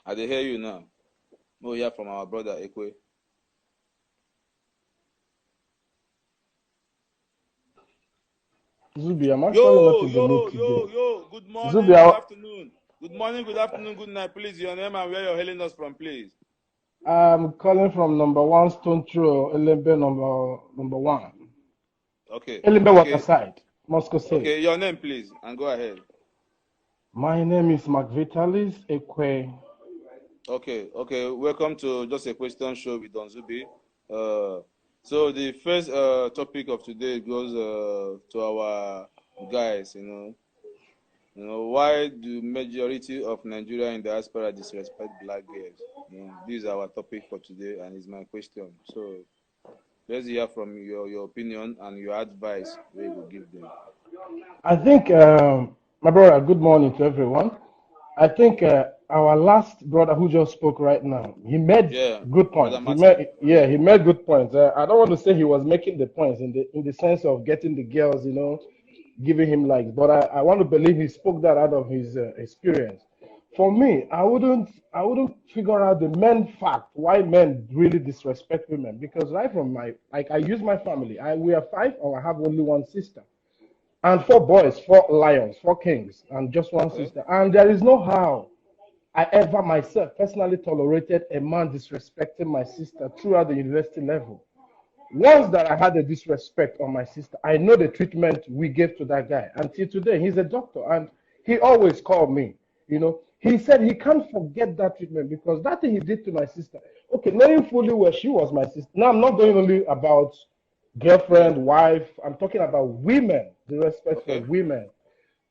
I dey hear you now. We hear from our brother Ekwe. Zubi, I'm actually not in the mood today. Good morning, Zubi, good afternoon. Good morning, good afternoon, good night. Please, your name and where you're hailing us from, please. I'm calling from number 1 Stone Throw, Elembe number 1. Okay. Elembe Waterside, Moscow State. Okay, your name, please, and go ahead. My name is Mark Vitalis Ekwe. Okay. Welcome to Just a Question Show with Don Zubi. So the first topic of today goes to our guys. Why do majority of Nigeria in diaspora disrespect black girls? This is our topic for today, and it's my question. So let's hear from your opinion and your advice we will give them. I think, my brother, good morning to everyone. I think our last brother who just spoke right now, he made good points. He made good points. I don't want to say he was making the points in the sense of getting the girls, giving him likes, but I want to believe he spoke that out of his experience. For me, I wouldn't figure out the main fact why men really disrespect women, because right from I use my family. We are 5, or I have only one sister. And 4 boys, 4 lions, 4 kings, and just one sister. And there is no how I ever myself personally tolerated a man disrespecting my sister throughout the university level. Once that I had a disrespect on my sister, I know the treatment we gave to that guy. Until today, he's a doctor, and he always called me. He said he can't forget that treatment because that thing he did to my sister. Okay, knowing fully well she was my sister. Now I'm not going only about girlfriend, wife. I'm talking about women, the respect for women.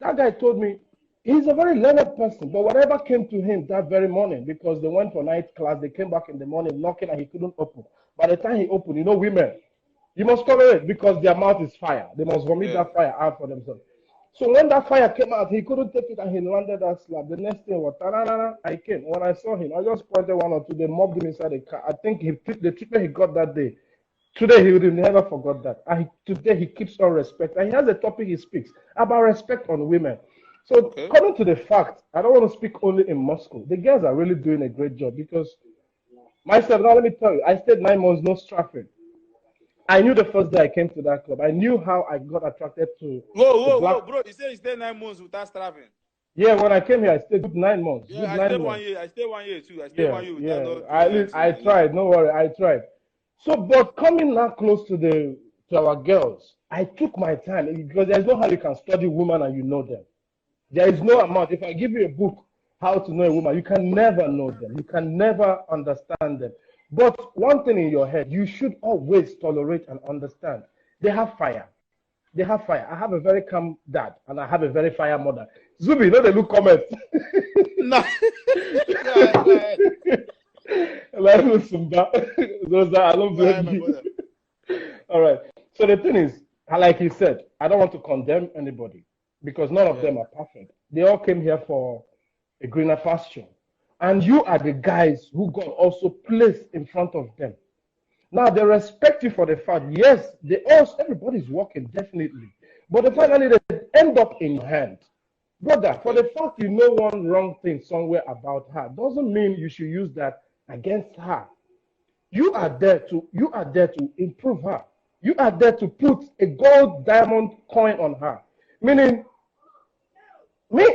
That guy told me he's a very learned person, but whatever came to him that very morning, because they went for night class, they came back in the morning knocking and he couldn't open. By the time he opened, women, you must tolerate because their mouth is fire. They must vomit that fire out for themselves. So when that fire came out, he couldn't take it and he landed that slap. The next thing was, I came. When I saw him, I just pointed 1 or 2. They mobbed him inside the car. I think the treatment he got that day, today he would never forgot that. And today he keeps on respect. And he has a topic he speaks about respect on women. So coming to the fact, I don't want to speak only in Moscow. The girls are really doing a great job because myself, now let me tell you, I stayed 9 months, no strapping. I knew the first day I came to that club. I knew how I got attracted to. Whoa, bro! You say you stayed 9 months without strapping? Yeah, when I came here, I stayed good 9 months. Yeah, I stayed 1 year. I stayed 1 year too. I stayed 1 year without. I tried. No worry, I tried. So, but coming now close to our girls, I took my time because there's no how you can study women and you know them. There is no amount. If I give you a book, how to know a woman, you can never know them. You can never understand them. But one thing in your head, you should always tolerate and understand. They have fire. They have fire. I have a very calm dad, and I have a very fire mother. Zubi, they look comments. No. I don't blame you. All right. So the thing is, like he said, I don't want to condemn anybody because none of them are perfect. They all came here for a greener pasture. And you are the guys who God also placed in front of them. Now they respect you for the fact, yes, everybody's working, definitely. But finally they end up in hand. Brother, for the fact you know one wrong thing somewhere about her, doesn't mean you should use that against her. You are there to improve her. You are there to put a gold diamond coin on her. Meaning,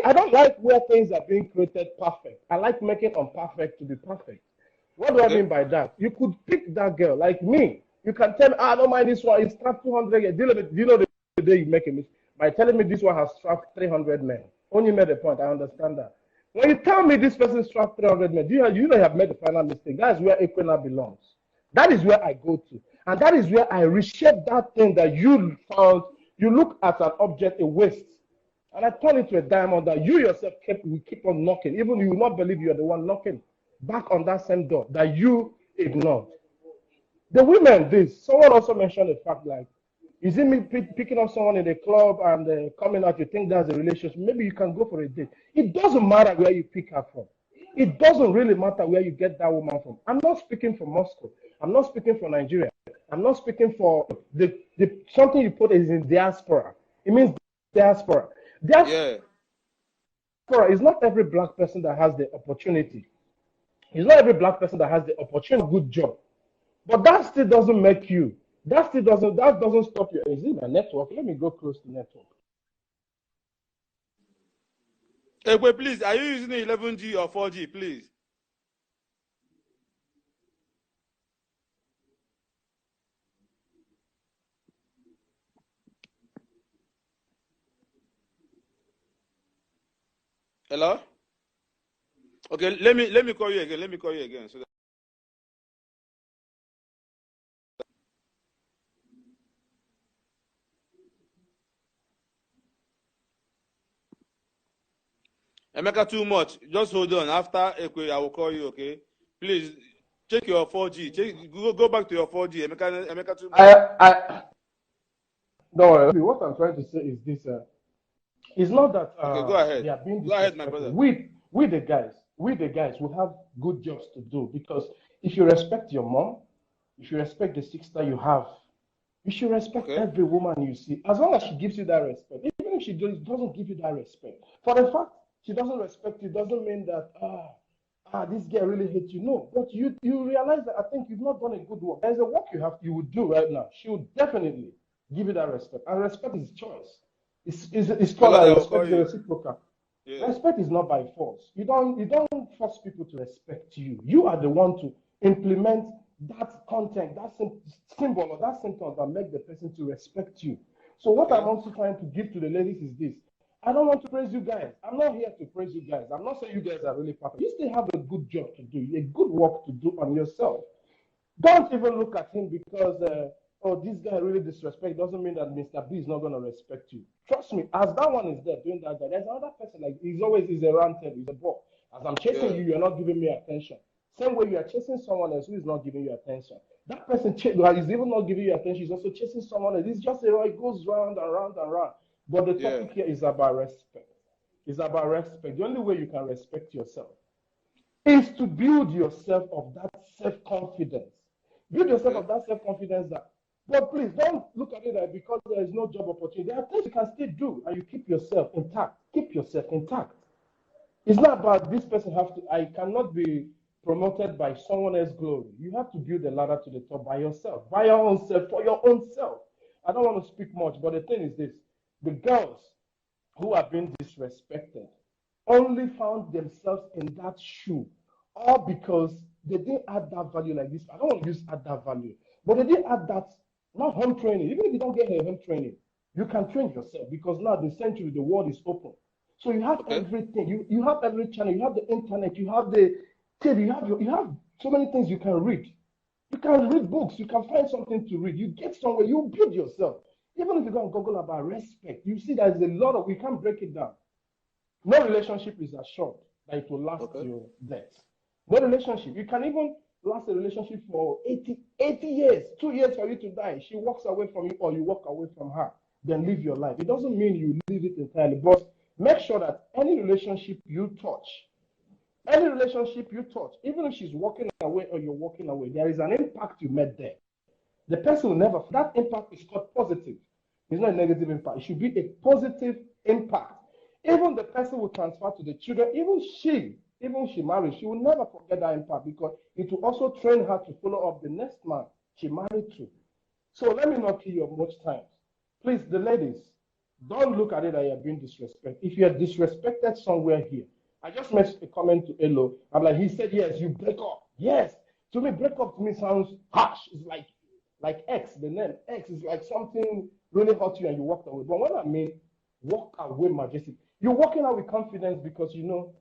I don't like where things are being created perfect. I like making imperfect to be perfect. What do I mean by that? You could pick that girl like me. You can tell me, I don't mind this one. It's strapped 200. Do you know the day you make a mistake? By telling me this one has strapped 300 men. When you made a point, I understand that. When you tell me this person strapped 300 men, you know you have made the final mistake. That is where Equina belongs. That is where I go to. And that is where I reshape that thing that you found. You look at an object, a waste. And I turn it to a diamond that you yourself will keep on knocking. Even you will not believe you are the one knocking back on that same door that you ignored. The women, someone also mentioned the fact like, is it me picking up someone in the club and coming out, you think that's a relationship? Maybe you can go for a date. It doesn't matter where you pick her from. It doesn't really matter where you get that woman from. I'm not speaking for Moscow. I'm not speaking for Nigeria. I'm not speaking for something you put is in diaspora. It means diaspora. Diaspora is not every black person that has the opportunity It's not every black person that has the opportunity, good job. But that still doesn't make you. That doesn't stop you. Is it my network? Let me go close to network. Hey, wait, please, are you using 11G or 4G, please? Hello? Okay, let me call you again. Let me call you again. So that... Emeka, too much. Just hold on. After Ekwe, I will call you, okay? Please check your 4G. Go back to your 4G. Emeka too much. Don't worry. What I'm trying to say is this. It's not that okay, go ahead. they are being go ahead, my brother. We the guys will have good jobs to do, because if you respect your mom, if you respect the sister you have, you should respect every woman you see, as long as she gives you that respect. Even if she doesn't give you that respect, for the fact she doesn't respect you doesn't mean that this girl really hates you. No, but you realize that I think you've not done a good work. There's a work you would do right now. She would definitely give you that respect, and respect is choice. It's called respect the reciprocal. Yeah. Respect is not by force. You don't force people to respect you. You are the one to implement that content, that symbol or that symptom that make the person to respect you. So what I'm also trying to give to the ladies is this. I don't want to praise you guys. I'm not here to praise you guys. I'm not saying you guys are really perfect. You still have a good job to do, a good work to do on yourself. Don't even look at him because oh, this guy really disrespect. Doesn't mean that Mr. B is not going to respect you. Trust me, as that one is there doing that, there's another person like he's a ranted, he's a ball. As I'm chasing you, you're not giving me attention. Same way you are chasing someone else who is not giving you attention. That person is even not giving you attention. He's also chasing someone else. It's just it goes round and round and round. But the topic here is about respect. It's about respect. The only way you can respect yourself is to build yourself of that self-confidence. Build yourself of that self-confidence that, but please don't look at it that because there is no job opportunity. There are things you can still do and you keep yourself intact. Keep yourself intact. It's not about this person I cannot be promoted by someone else's glory. You have to build a ladder to the top by yourself, by your own self, for your own self. I don't want to speak much, but the thing is this. The girls who are being disrespected only found themselves in that shoe, all because they didn't add that value like this. I don't want to use add that value, but they didn't add that, not home training. Even if you don't get home training, you can train yourself, because now the century, the world is open. So you have everything. You have every channel. You have the internet. You have the TV. You have so many things you can read. You can read books. You can find something to read. You get somewhere. You build yourself. Even if you go and Google about respect, you see there's a lot of, we can't break it down. No relationship is assured that it will last till death. No relationship. You can even last a relationship for 80 years, 2 years for you to die. She walks away from you or you walk away from her. Then live your life. It doesn't mean you leave it entirely, but make sure that any relationship you touch, even if she's walking away or you're walking away, there is an impact you made there. The person will never, that impact is called positive. It's not a negative impact. It should be a positive impact. Even the person will transfer to the children, even she married, she will never forget that impact, because it will also train her to follow up the next man she married to. So let me not kill you much time. Please, the ladies, don't look at it that you're being disrespected. If you're disrespected somewhere here, I just made a comment to Elo. I'm like, he said, yes, you break up. Yes. To me, break up to me sounds harsh. It's like X, the name X is like something really hurt you and you walked away. But when I mean walk away majestic, you're walking out with confidence because you know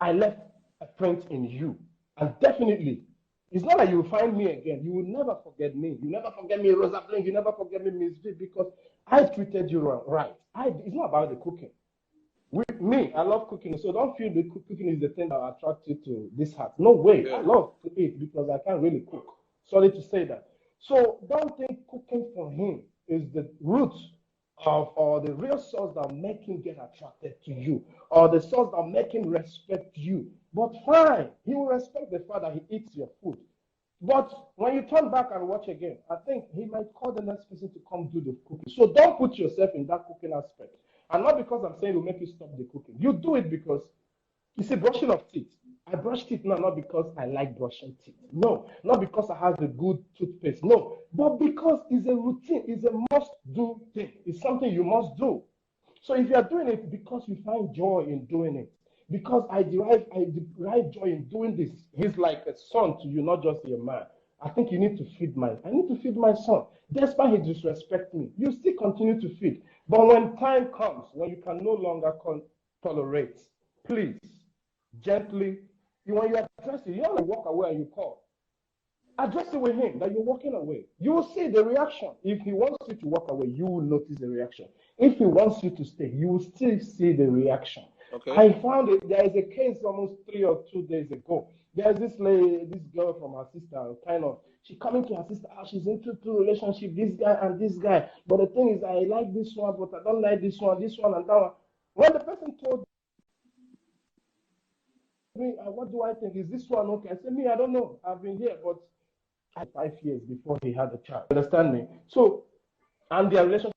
I left a print in you. And definitely, it's not like you will find me again. You will never forget me. You never forget me, Rosa Blink. You never forget me, Miss V, because I treated you right. It's not about the cooking. With me, I love cooking, so don't feel the cooking is the thing that attracts you to this hat. No way. Yeah. I love to eat because I can't really cook. Sorry to say that. So don't think cooking for him is the root of, or the real source that make him get attracted to you, or the source that make him respect you. But fine, he will respect the fact that he eats your food. But when you turn back and watch again, I think he might call the next person to come do the cooking. So don't put yourself in that cooking aspect. And not because I'm saying it will make you stop the cooking. You do it because, you see, brushing of teeth. I brush teeth now, not because I like brushing teeth. No, not because I have a good toothpaste. No, but because it's a routine, it's a must-do thing. It's something you must do. So if you are doing it because you find joy in doing it, because I derive joy in doing this. He's like a son to you, not just a man. I think you need to feed I need to feed my son. Despite he disrespect me, you still continue to feed. But when time comes, when you can no longer tolerate, please, gently, when you address it, you don't walk away and you call. Address it with him that you're walking away. You will see the reaction. If he wants you to walk away, you will notice the reaction. If he wants you to stay, you will still see the reaction. Okay. I found it. There is a case almost 3 or 2 days ago. There's this lady, this girl from her sister, she coming to her sister, she's into 2 relationships, this guy and this guy. But the thing is, I like this one, but I don't like this one and that one. When the person told me, what do I think? Is this one okay? I said, me, I don't know. I've been here, but 5 years before he had a child. Understand me? So, and their relationship